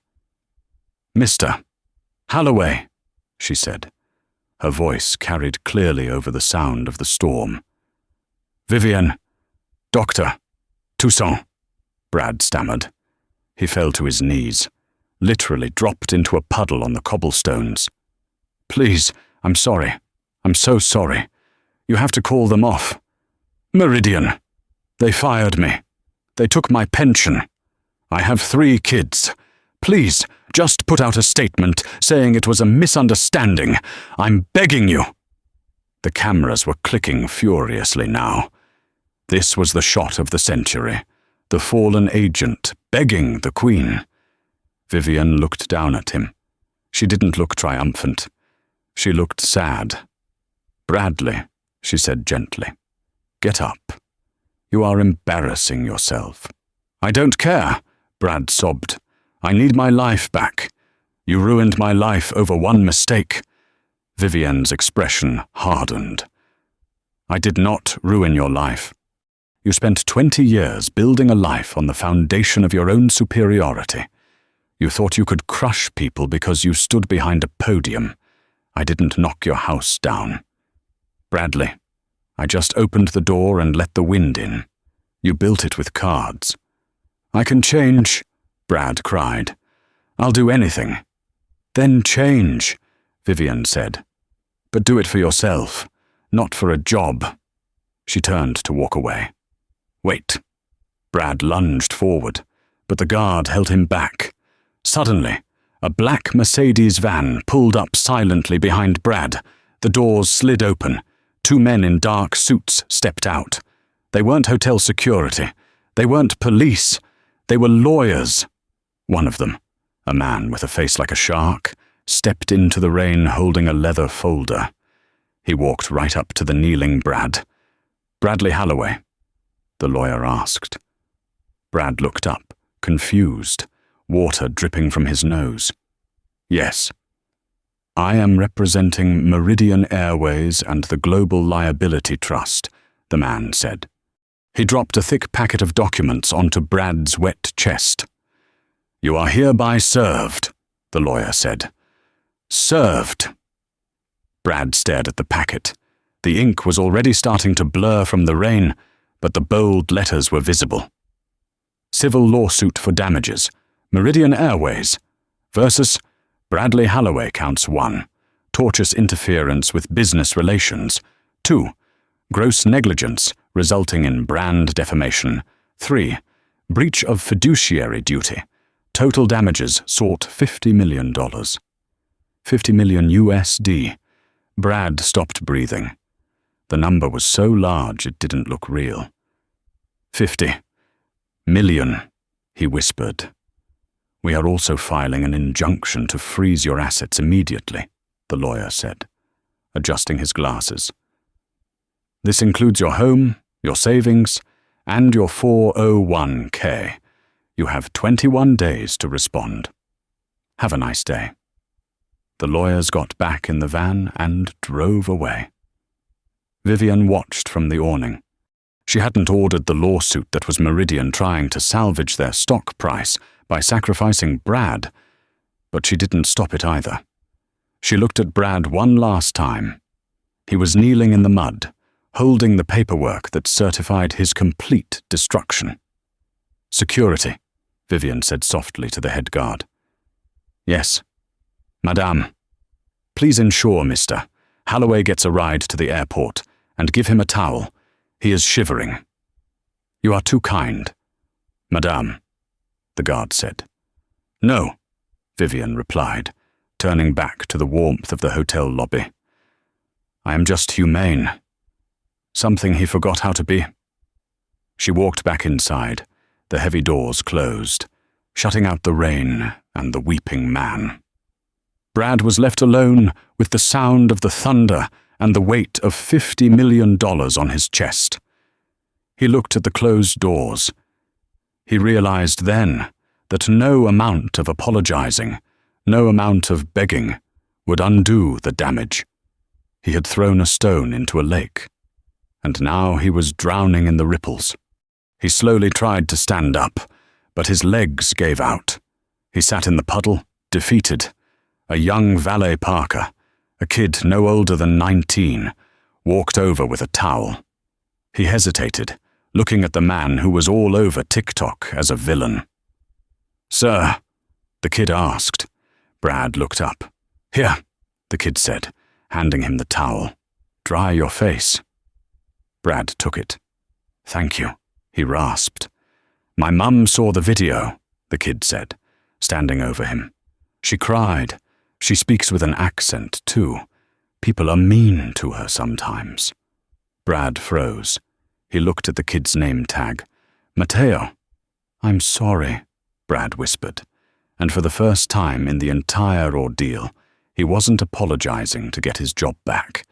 Speaker 1: "Mr. Holloway," she said. Her voice carried clearly over the sound of the storm. "Vivienne, Doctor, Toussaint," Brad stammered. He fell to his knees, literally dropped into a puddle on the cobblestones. "Please, I'm sorry. I'm so sorry. You have to call them off. Meridian. They fired me. They took my pension. I have 3 kids. Please, just put out a statement saying it was a misunderstanding. I'm begging you." The cameras were clicking furiously now. This was the shot of the century, the fallen agent begging the Queen. Vivienne looked down at him. She didn't look triumphant. She looked sad. "Bradley," she said gently, "get up. You are embarrassing yourself." "I don't care," Brad sobbed. "I need my life back. You ruined my life over one mistake." Vivienne's expression hardened. "I did not ruin your life. You spent 20 years building a life on the foundation of your own superiority. You thought you could crush people because you stood behind a podium. I didn't knock your house down. Bradley, I just opened the door and let the wind in. You built it with cards." "I can change," Brad cried. "I'll do anything." "Then change," Vivienne said. "But do it for yourself, not for a job." She turned to walk away. "Wait." Brad lunged forward, but the guard held him back. Suddenly, a black Mercedes van pulled up silently behind Brad. The doors slid open. 2 men in dark suits stepped out. They weren't hotel security. They weren't police. They were lawyers. One of them, a man with a face like a shark, stepped into the rain holding a leather folder. He walked right up to the kneeling Brad. "Bradley Holloway?" the lawyer asked. Brad looked up, confused, water dripping from his nose. "Yes." "I am representing Meridian Airways and the Global Liability Trust," the man said. He dropped a thick packet of documents onto Brad's wet chest. "You are hereby served," the lawyer said. "Served." Brad stared at the packet. The ink was already starting to blur from the rain, but the bold letters were visible. "Civil lawsuit for damages. Meridian Airways versus Bradley Holloway counts 1. Tortious interference with business relations. 2. Gross negligence resulting in brand defamation. 3. Breach of fiduciary duty. Total damages sought $50 million. $50 million USD. Brad stopped breathing. The number was so large it didn't look real. $50 million, he whispered. "We are also filing an injunction to freeze your assets immediately," the lawyer said, adjusting his glasses. "This includes your home, your savings, and your 401k. You have 21 days to respond. Have a nice day." The lawyers got back in the van and drove away. Vivienne watched from the awning. She hadn't ordered the lawsuit that was Meridian trying to salvage their stock price by sacrificing Brad, but she didn't stop it either. She looked at Brad one last time. He was kneeling in the mud, holding the paperwork that certified his complete destruction. "Security," Vivienne said softly to the head guard. "Yes." "Madame, please ensure Mr. Holloway gets a ride to the airport and give him a towel. He is shivering." "You are too kind." "Madame," the guard said. "No," Vivienne replied, turning back to the warmth of the hotel lobby. "I am just humane. Something he forgot how to be." She walked back inside, the heavy doors closed. shutting out the rain and the weeping man. Brad was left alone with the sound of the thunder and the weight of $50 million on his chest. He looked at the closed doors. He realized then that no amount of apologizing, no amount of begging, would undo the damage. He had thrown a stone into a lake, and now he was drowning in the ripples. He slowly tried to stand up, but his legs gave out. He sat in the puddle, defeated. A young valet parker, a kid no older than 19, walked over with a towel. He hesitated, looking at the man who was all over TikTok as a villain. "Sir?" the kid asked. Brad looked up. "Here," the kid said, handing him the towel. "Dry your face." Brad took it. "Thank you," he rasped. "My mum saw the video," the kid said, standing over him. "She cried. She speaks with an accent, too. People are mean to her sometimes." Brad froze. He looked at the kid's name tag. "Matteo." "I'm sorry," Brad whispered. And for the first time in the entire ordeal, he wasn't apologizing to get his job back.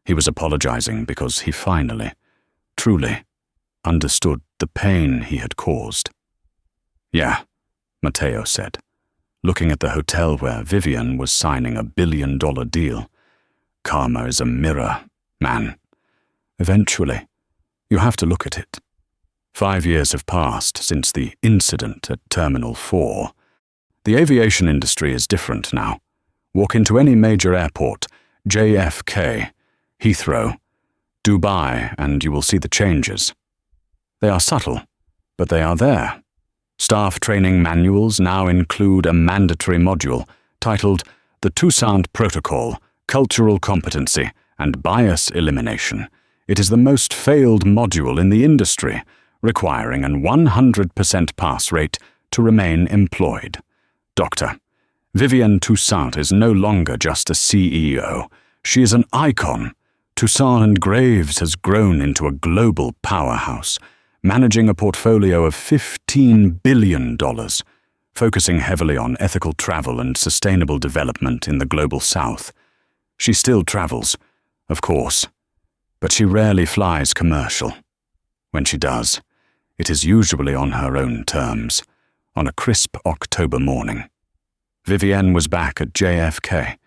Speaker 1: He was apologizing because he finally, truly, understood the pain he had caused. "Yeah," Matteo said, looking at the hotel where Vivian was signing $1 billion deal. "Karma is a mirror, man. Eventually, you have to look at it. 5 years have passed since the incident at Terminal 4. The aviation industry is different now. Walk into any major airport, JFK, Heathrow, Dubai, and you will see the changes. They are subtle, but they are there. Staff training manuals now include a mandatory module titled The Toussaint Protocol, Cultural Competency and Bias Elimination. It is the most failed module in the industry, requiring an 100% pass rate to remain employed. Doctor, Vivian Toussaint is no longer just a CEO. She is an icon. Toussaint and Graves has grown into a global powerhouse, managing a portfolio of $15 billion, focusing heavily on ethical travel and sustainable development in the global south. She still travels, of course, but she rarely flies commercial. When she does, it is usually on her own terms, on a crisp October morning. Vivienne was back at JFK.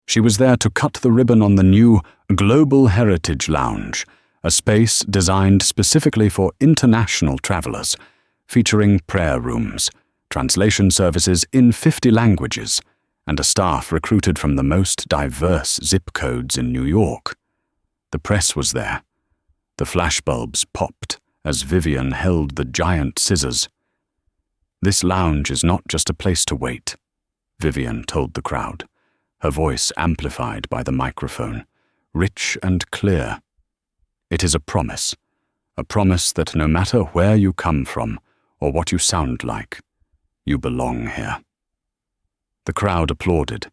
Speaker 1: She was there to cut the ribbon on the new Global Heritage Lounge, a space designed specifically for international travelers, featuring prayer rooms, translation services in 50 languages, and a staff recruited from the most diverse zip codes in New York. The press was there. The flashbulbs popped as Vivian held the giant scissors. "This lounge is not just a place to wait," Vivian told the crowd, her voice amplified by the microphone, rich and clear. "It is a promise that no matter where you come from or what you sound like, you belong here." The crowd applauded.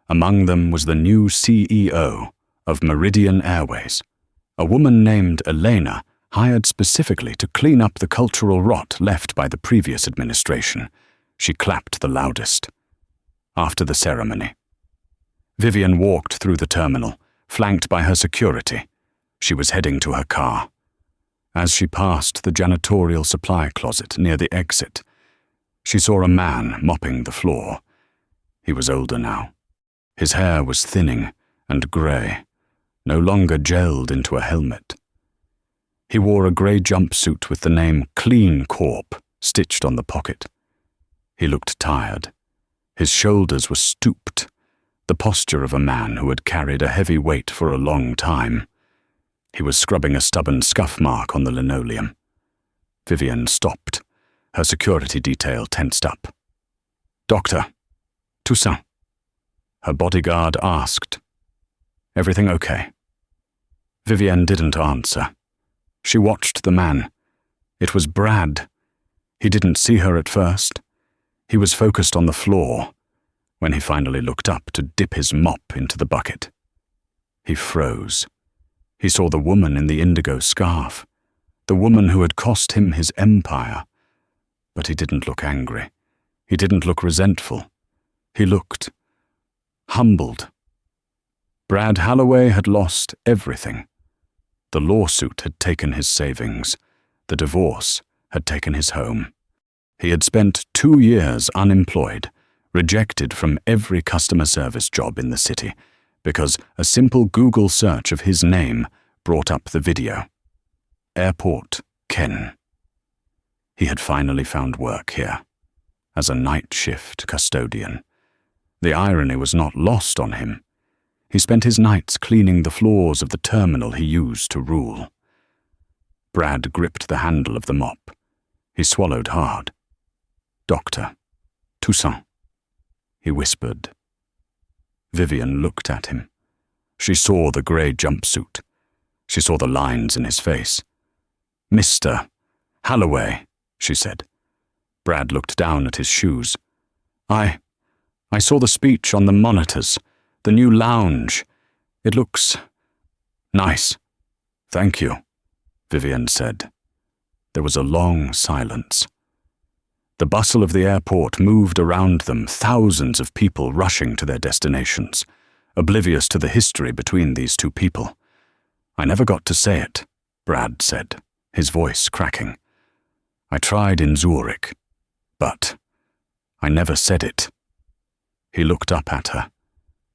Speaker 1: Among them was the new CEO of Meridian Airways, a woman named Elena, hired specifically to clean up the cultural rot left by the previous administration. She clapped the loudest. After the ceremony, Vivian walked through the terminal, flanked by her security. She was heading to her car. As she passed the janitorial supply closet near the exit, she saw a man mopping the floor. He was older now. His hair was thinning and grey, no longer gelled into a helmet. He wore a grey jumpsuit with the name Clean Corp stitched on the pocket. He looked tired. His shoulders were stooped, the posture of a man who had carried a heavy weight for a long time. He was scrubbing a stubborn scuff mark on the linoleum. Vivian stopped. Her security detail tensed up. "Doctor, Toussaint," her bodyguard asked. "Everything okay?" Vivian didn't answer. She watched the man. It was Brad. He didn't see her at first. He was focused on the floor when he finally looked up to dip his mop into the bucket. He froze. He saw the woman in the indigo scarf, the woman who had cost him his empire. But he didn't look angry. He didn't look resentful. He looked humbled. Brad Halloway had lost everything. The lawsuit had taken his savings. The divorce had taken his home. He had spent 2 years unemployed, rejected from every customer service job in the city, because a simple Google search of his name brought up the video. Airport Ken. He had finally found work here, as a night shift custodian. The irony was not lost on him. He spent his nights cleaning the floors of the terminal he used to rule. Brad gripped the handle of the mop. He swallowed hard. Doctor, Toussaint, he whispered. Vivian looked at him. She saw the grey jumpsuit. She saw the lines in his face. Mr. Halloway, she said. Brad looked down at his shoes. I saw the speech on the monitors, the new lounge. It looks nice. Thank you, Vivian said. There was a long silence. The bustle of the airport moved around them, thousands of people rushing to their destinations, oblivious to the history between these two people. I never got to say it, Brad said, his voice cracking. I tried in Zurich, but I never said it. He looked up at her,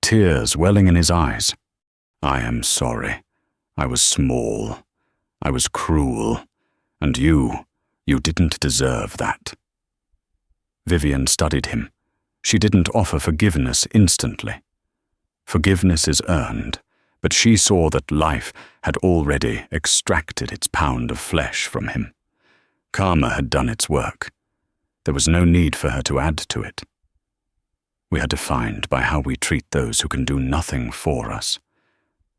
Speaker 1: tears welling in his eyes. I am sorry. I was small. I was cruel. And you didn't deserve that. Vivian studied him. She didn't offer forgiveness instantly. Forgiveness is earned, but she saw that life had already extracted its pound of flesh from him. Karma had done its work. There was no need for her to add to it. We are defined by how we treat those who can do nothing for us.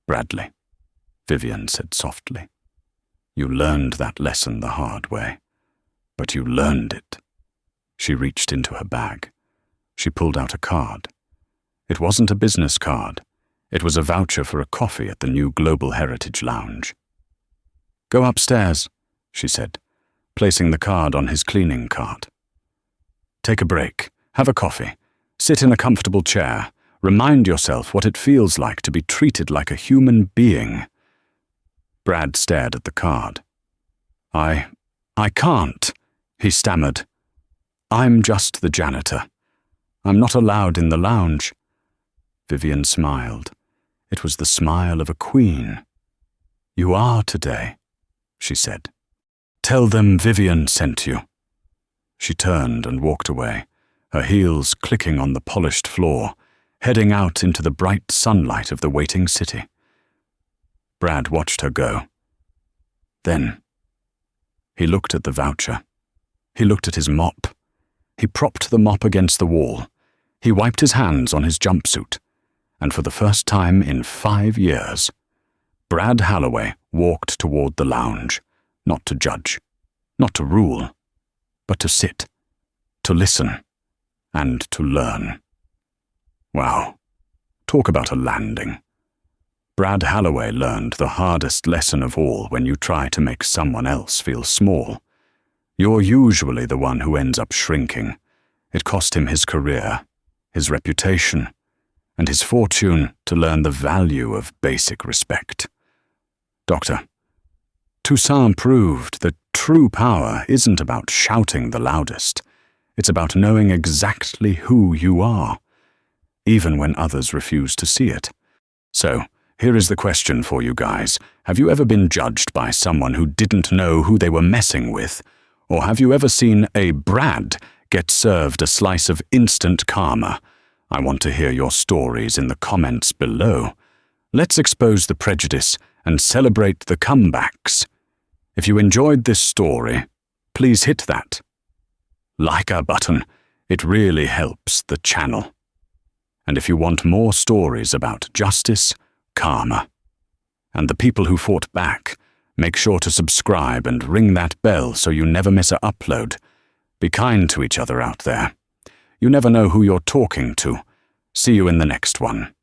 Speaker 1: Bradley, Vivian said softly. You learned that lesson the hard way, but you learned it. She reached into her bag. She pulled out a card. It wasn't a business card. It was a voucher for a coffee at the new Global Heritage Lounge. Go upstairs, she said, placing the card on his cleaning cart. Take a break. Have a coffee. Sit in a comfortable chair. Remind yourself what it feels like to be treated like a human being. Brad stared at the card. I can't, he stammered. I'm just the janitor. I'm not allowed in the lounge. Vivian smiled. It was the smile of a queen. You are today, she said. Tell them Vivian sent you. She turned and walked away, her heels clicking on the polished floor, heading out into the bright sunlight of the waiting city. Brad watched her go. Then, he looked at the voucher. He looked at his mop. He propped the mop against the wall. He wiped his hands on his jumpsuit. And for the first time in 5 years, Brad Halloway walked toward the lounge, not to judge, not to rule, but to sit, to listen, and to learn. Wow, talk about a landing. Brad Halloway learned the hardest lesson of all when you try to make someone else feel small. You're usually the one who ends up shrinking. It cost him his career, his reputation, and his fortune to learn the value of basic respect. Doctor, Toussaint proved that true power isn't about shouting the loudest. It's about knowing exactly who you are, even when others refuse to see it. So, here is the question for you guys. Have you ever been judged by someone who didn't know who they were messing with? Or have you ever seen a Brad get served a slice of instant karma? I want to hear your stories in the comments below. Let's expose the prejudice and celebrate the comebacks. If you enjoyed this story, please hit that like button. It really helps the channel. And if you want more stories about justice, karma, and the people who fought back, make sure to subscribe and ring that bell so you never miss an upload. Be kind to each other out there. You never know who you're talking to. See you in the next one.